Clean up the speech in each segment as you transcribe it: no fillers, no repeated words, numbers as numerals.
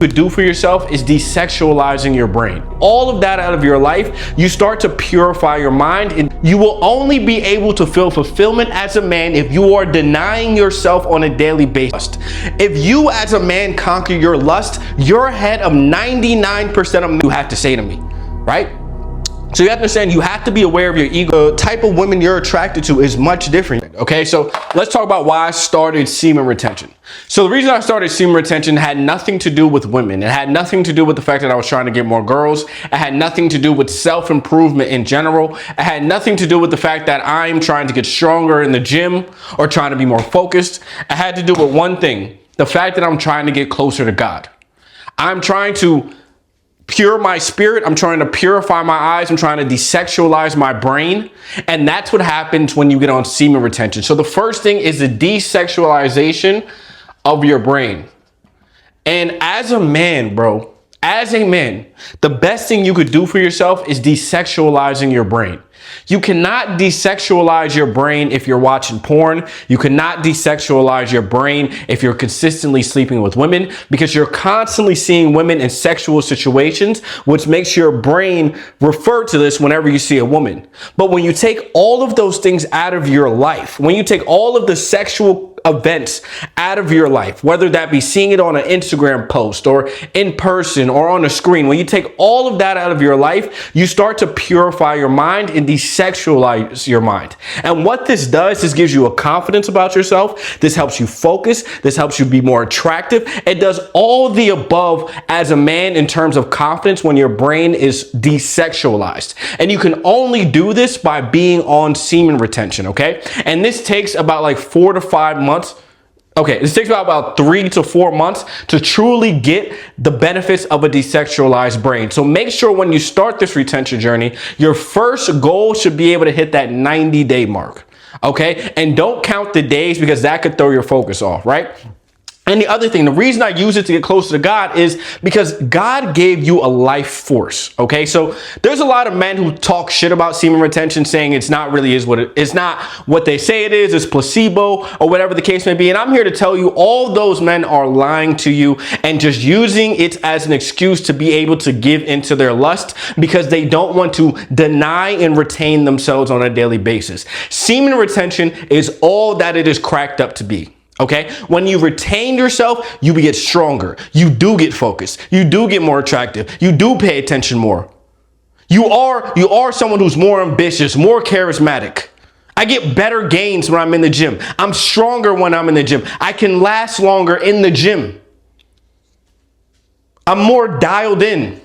could do for yourself is desexualizing your brain. All of that out of your life, you start to purify your mind, and you will only be able to feel fulfillment as a man if you are denying yourself on a daily basis. If you as a man conquer your lust, you're ahead of 99% of men. You have to say to me, right? So you have to understand, you have to be aware of your ego. The type of women you're attracted to is much different. Okay, so let's talk about why I started semen retention. So the reason I started semen retention had nothing to do with women. It had nothing to do with the fact that I was trying to get more girls. It had nothing to do with self-improvement in general. It had nothing to do with the fact that I'm trying to get stronger in the gym or trying to be more focused. It had to do with one thing, the fact that I'm trying to get closer to God. I'm trying to pure my spirit. I'm trying to purify my eyes. I'm trying to desexualize my brain. And that's what happens when you get on semen retention. So the first thing is the desexualization of your brain. And as a man, bro, as a man, the best thing you could do for yourself is desexualizing your brain. You cannot desexualize your brain if you're watching porn. You cannot desexualize your brain if you're consistently sleeping with women, because you're constantly seeing women in sexual situations, which makes your brain refer to this whenever you see a woman. But when you take all of those things out of your life, when you take all of the sexual events out of your life, whether that be seeing it on an Instagram post or in person or on a screen, when you take all of that out of your life, you start to purify your mind and desexualize your mind. And what this does is gives you a confidence about yourself. This helps you focus. This helps you be more attractive. It does all the above as a man in terms of confidence when your brain is desexualized. And you can only do this by being on semen retention, okay? And this takes about like 4 to 5 months. Okay, this takes about 3 to 4 months to truly get the benefits of a desexualized brain. So make sure when you start this retention journey, your first goal should be able to hit that 90-day mark. Okay, and don't count the days because that could throw your focus off, right? And the other thing, the reason I use it to get closer to God is because God gave you a life force. Okay, so there's a lot of men who talk shit about semen retention, saying it's not really it's not what they say it is, it's placebo or whatever the case may be. And I'm here to tell you, all those men are lying to you and just using it as an excuse to be able to give into their lust because they don't want to deny and retain themselves on a daily basis. Semen retention is all that it is cracked up to be. Okay, when you retain yourself, you get stronger. You do get focused. You do get more attractive. You do pay attention more. You are someone who's more ambitious, more charismatic. I get better gains when I'm in the gym. I'm stronger when I'm in the gym. I can last longer in the gym. I'm more dialed in.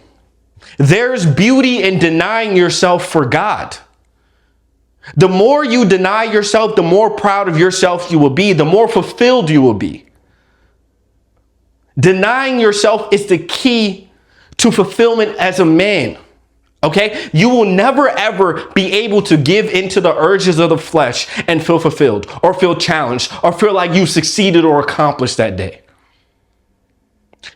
There's beauty in denying yourself for God. The more you deny yourself, the more proud of yourself you will be, the more fulfilled you will be. Denying yourself is the key to fulfillment as a man. Okay? You will never ever be able to give into the urges of the flesh and feel fulfilled or feel challenged or feel like you succeeded or accomplished that day.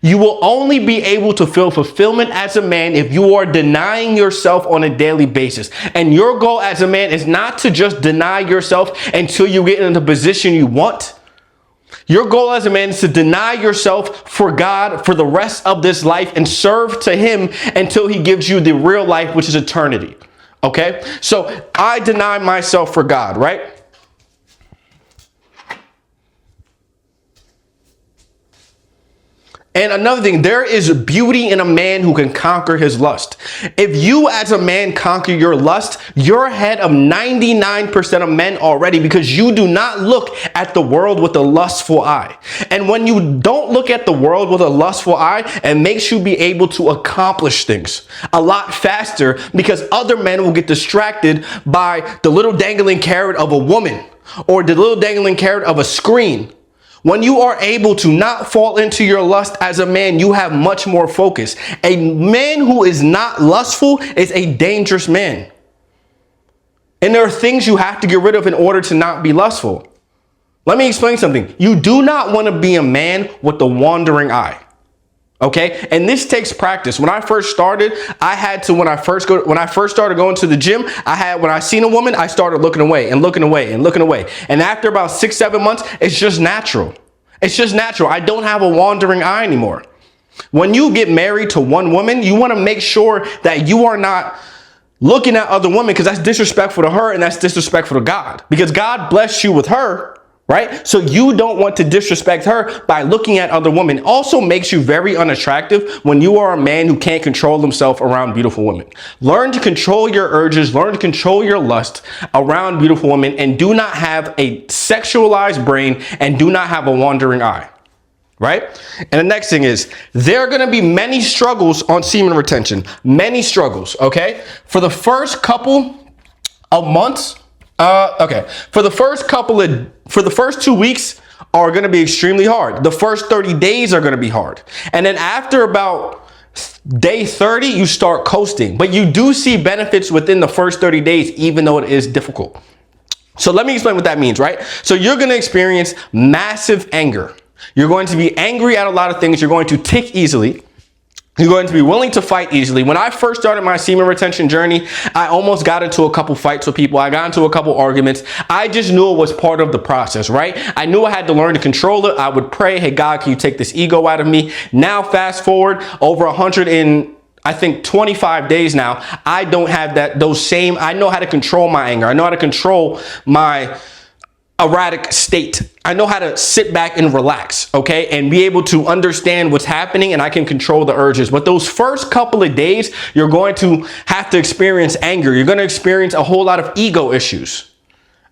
You will only be able to feel fulfillment as a man if you are denying yourself on a daily basis. And your goal as a man is not to just deny yourself until you get in the position you want. Your goal as a man is to deny yourself for God for the rest of this life and serve to Him until He gives you the real life, which is eternity. Okay? So I deny myself for God, right? And another thing, there is beauty in a man who can conquer his lust. If you as a man conquer your lust, you're ahead of 99% of men already, because you do not look at the world with a lustful eye. And when you don't look at the world with a lustful eye, it makes you be able to accomplish things a lot faster, because other men will get distracted by the little dangling carrot of a woman or the little dangling carrot of a screen. When you are able to not fall into your lust as a man, you have much more focus. A man who is not lustful is a dangerous man. And there are things you have to get rid of in order to not be lustful. Let me explain something. You do not want to be a man with the wandering eye. Okay. And this takes practice. When I first started, when I first started going to the gym, when I seen a woman, I started looking away and looking away and looking away. And after about 6-7 months, it's just natural. It's just natural. I don't have a wandering eye anymore. When you get married to one woman, you want to make sure that you are not looking at other women, because that's disrespectful to her and that's disrespectful to God, because God blessed you with her, right? So you don't want to disrespect her by looking at other women. Also makes you very unattractive when you are a man who can't control himself around beautiful women. Learn to control your urges, learn to control your lust around beautiful women, and do not have a sexualized brain and do not have a wandering eye. Right? And the next thing is, there are going to be many struggles on semen retention, many struggles. Okay. For the first couple of months, for the first 2 weeks are going to be extremely hard. The first 30 days are going to be hard. And then after about day 30, you start coasting, but you do see benefits within the first 30 days, even though it is difficult. So let me explain what that means, right? So you're going to experience massive anger. You're going to be angry at a lot of things. You're going to tick easily. You're going to be willing to fight easily. When I first started my semen retention journey, I almost got into a couple fights with people. I got into a couple arguments. I just knew it was part of the process, right? I knew I had to learn to control it. I would pray, hey, God, can you take this ego out of me? Now, fast forward over 25 days now, I don't have I know how to control my anger. I know how to control my erratic state. I know how to sit back and relax, okay, and be able to understand what's happening, and I can control the urges. But those first couple of days, you're going to have to experience anger. You're going to experience a whole lot of ego issues.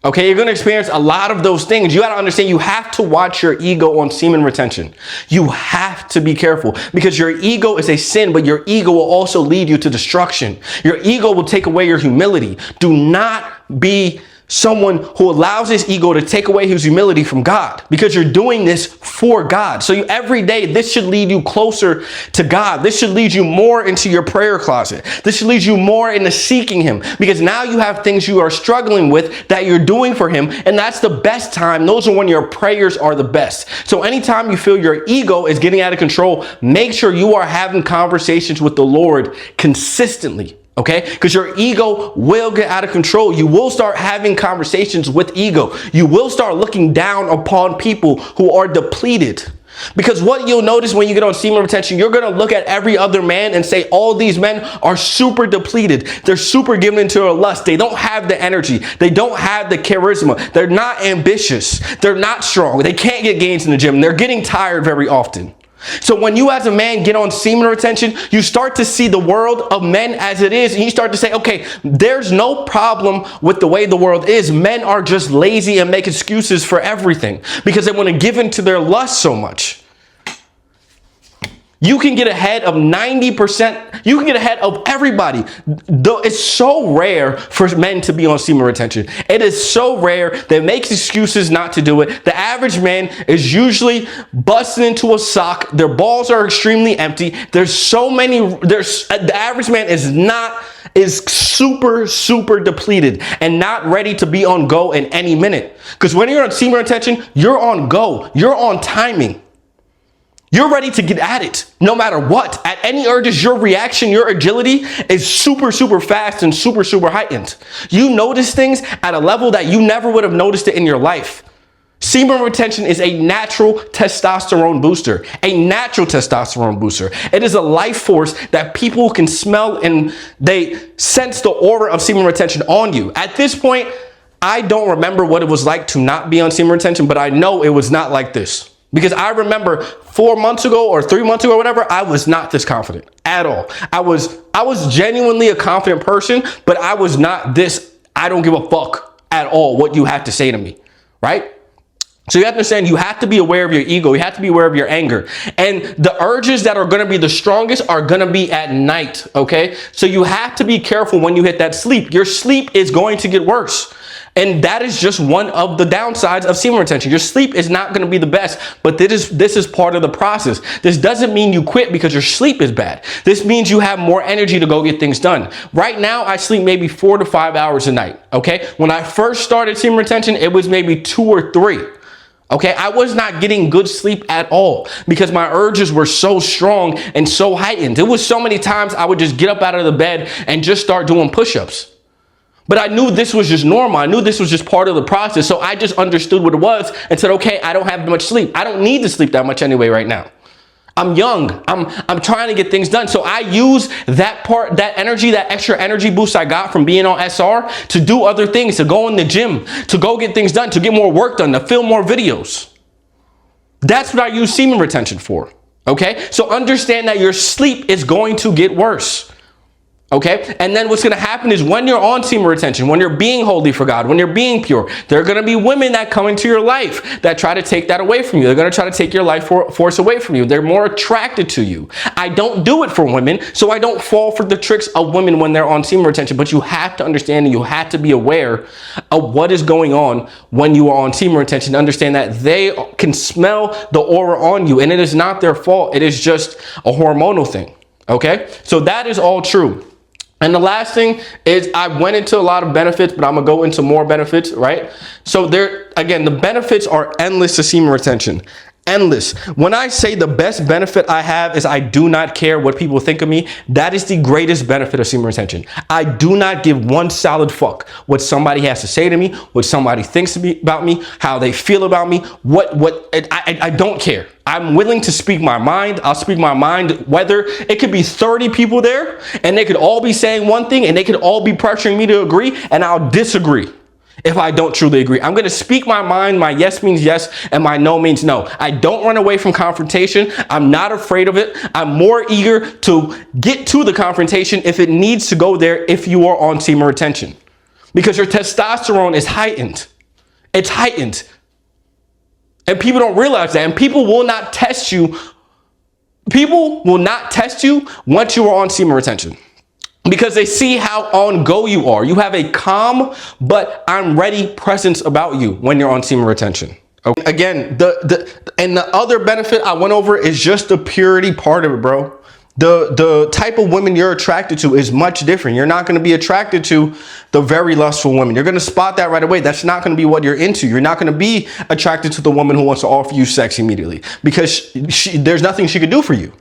Okay, you're going to experience a lot of those things. You got to understand, you have to watch your ego on semen retention. You have to be careful, because your ego is a sin, but your ego will also lead you to destruction. Your ego will take away your humility. Do not be someone who allows his ego to take away his humility from God, because you're doing this for God. So every day, this should lead you closer to God. This should lead you more into your prayer closet. This should lead you more into seeking him, because now you have things you are struggling with that you're doing for him. And that's the best time. Those are when your prayers are the best. So anytime you feel your ego is getting out of control, make sure you are having conversations with the Lord consistently. Okay, because your ego will get out of control. You will start having conversations with ego. You will start looking down upon people who are depleted. Because what you'll notice when you get on semen retention, you're going to look at every other man and say, all these men are super depleted. They're super given into their lust. They don't have the energy. They don't have the charisma. They're not ambitious. They're not strong. They can't get gains in the gym. They're getting tired very often. So when you as a man get on semen retention, you start to see the world of men as it is. And you start to say, okay, there's no problem with the way the world is. Men are just lazy and make excuses for everything because they want to give in to their lust so much. You can get ahead of 90%. You can get ahead of everybody. It's so rare for men to be on semen retention. It is so rare. They make excuses not to do it. The average man is usually busting into a sock. Their balls are extremely empty. The average man is super depleted and not ready to be on go in any minute. Because when you're on semen retention, you're on go. You're on timing. You're ready to get at it no matter what. At any urges, your reaction, your agility is super fast and super heightened. You notice things at a level that you never would have noticed it in your life. Semen retention is a natural testosterone booster, It is a life force that people can smell, and they sense the aura of semen retention on you. At this point, I don't remember what it was like to not be on semen retention, but I know it was not like this. Because I remember 4 months ago or 3 months ago or whatever, I was not this confident at all. I was genuinely a confident person, but I was not this, I don't give a fuck at all what you have to say to me, right? So you have to understand, you have to be aware of your ego. You have to be aware of your anger. And the urges that are going to be the strongest are going to be at night, okay? So you have to be careful when you hit that sleep. Your sleep is going to get worse. And that is just one of the downsides of semen retention. Your sleep is not going to be the best, but this is part of the process. This doesn't mean you quit because your sleep is bad. This means you have more energy to go get things done. Right now, I sleep maybe 4 to 5 hours a night, okay? When I first started semen retention, it was maybe 2 or 3. Okay, I was not getting good sleep at all because my urges were so strong and so heightened. It was so many times I would just get up out of the bed and just start doing push-ups. But I knew this was just normal. I knew this was just part of the process. So I just understood what it was and said, okay, I don't have much sleep. I don't need to sleep that much anyway right now. I'm young. I'm trying to get things done. So I use that part, that energy, that extra energy boost I got from being on SR to do other things, to go in the gym, to go get things done, to get more work done, to film more videos. That's what I use semen retention for. Okay. So understand that your sleep is going to get worse. Okay. And then what's going to happen is when you're on semen retention, when you're being holy for God, when you're being pure, there are going to be women that come into your life that try to take that away from you. They're going to try to take your life force away from you. They're more attracted to you. I don't do it for women, so I don't fall for the tricks of women when they're on semen retention, but you have to understand and you have to be aware of what is going on when you are on semen retention. Understand that they can smell the aura on you, and it is not their fault. It is just a hormonal thing. Okay. So that is all true. And the last thing is I went into a lot of benefits, but I'm going to go into more benefits, right? So there, again, the benefits are endless to semen retention. Endless. When I say the best benefit I have is I do not care what people think of me, that is the greatest benefit of semen retention. I do not give one solid fuck what somebody has to say to me, what somebody thinks about me, how they feel about me, I don't care. I'm willing to speak my mind. I'll speak my mind, whether it could be 30 people there and they could all be saying one thing and they could all be pressuring me to agree, and I'll disagree if I don't truly agree. I'm going to speak my mind. My yes means yes and my no means no. I don't run away from confrontation. I'm not afraid of it. I'm more eager to get to the confrontation if it needs to go there if you are on semen retention, because your testosterone is heightened. It's heightened. And people don't realize that. And people will not test you. People will not test you once you are on semen retention, because they see how on go you are. You have a calm, but I'm ready presence about you when you're on semen retention. Okay. Again, the other benefit I went over is just the purity part of it, bro. The type of women you're attracted to is much different. You're not going to be attracted to the very lustful women. You're going to spot that right away. That's not going to be what you're into. You're not going to be attracted to the woman who wants to offer you sex immediately, because there's nothing she could do for you.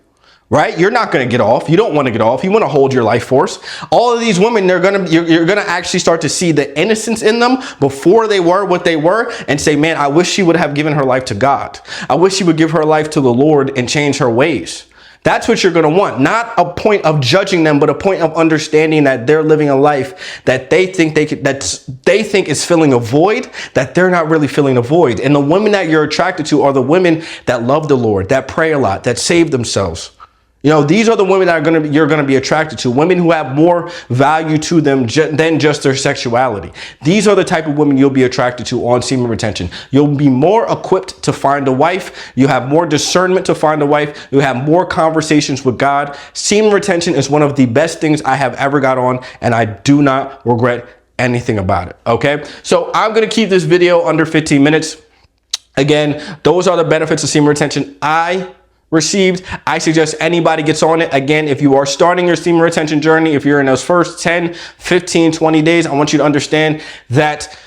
Right? You're not going to get off. You don't want to get off. You want to hold your life force. All of these women, you're going to actually start to see the innocence in them before they were what they were, and say, man, I wish she would have given her life to God. I wish she would give her life to the Lord and change her ways. That's what you're going to want. Not a point of judging them, but a point of understanding that they're living a life that they think they think is filling a void that they're not really filling a void. And the women that you're attracted to are the women that love the Lord, that pray a lot, that save themselves. You know, these are the women that you're going to be attracted to. Women who have more value to them than just their sexuality. These are the type of women you'll be attracted to on semen retention. You'll be more equipped to find a wife. You have more discernment to find a wife. You have more conversations with God. Semen retention is one of the best things I have ever got on, and I do not regret anything about it. Okay, so I'm going to keep this video under 15 minutes. Again, those are the benefits of semen retention I received. I suggest anybody gets on it. Again, if you are starting your semen retention journey, if you're in those first 10, 15, 20 days, I want you to understand that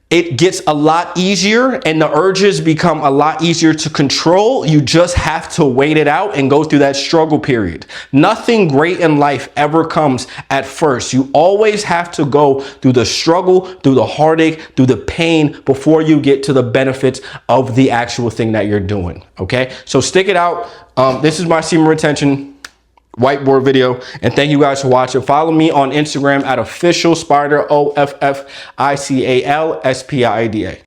it gets a lot easier and the urges become a lot easier to control. You just have to wait it out and go through that struggle period. Nothing great in life ever comes at first. You always have to go through the struggle, through the heartache, through the pain before you get to the benefits of the actual thing that you're doing. Okay, so stick it out. This is my semen retention whiteboard video, and thank you guys for watching. Follow me on Instagram at official spider, OFFICAL SPIDA.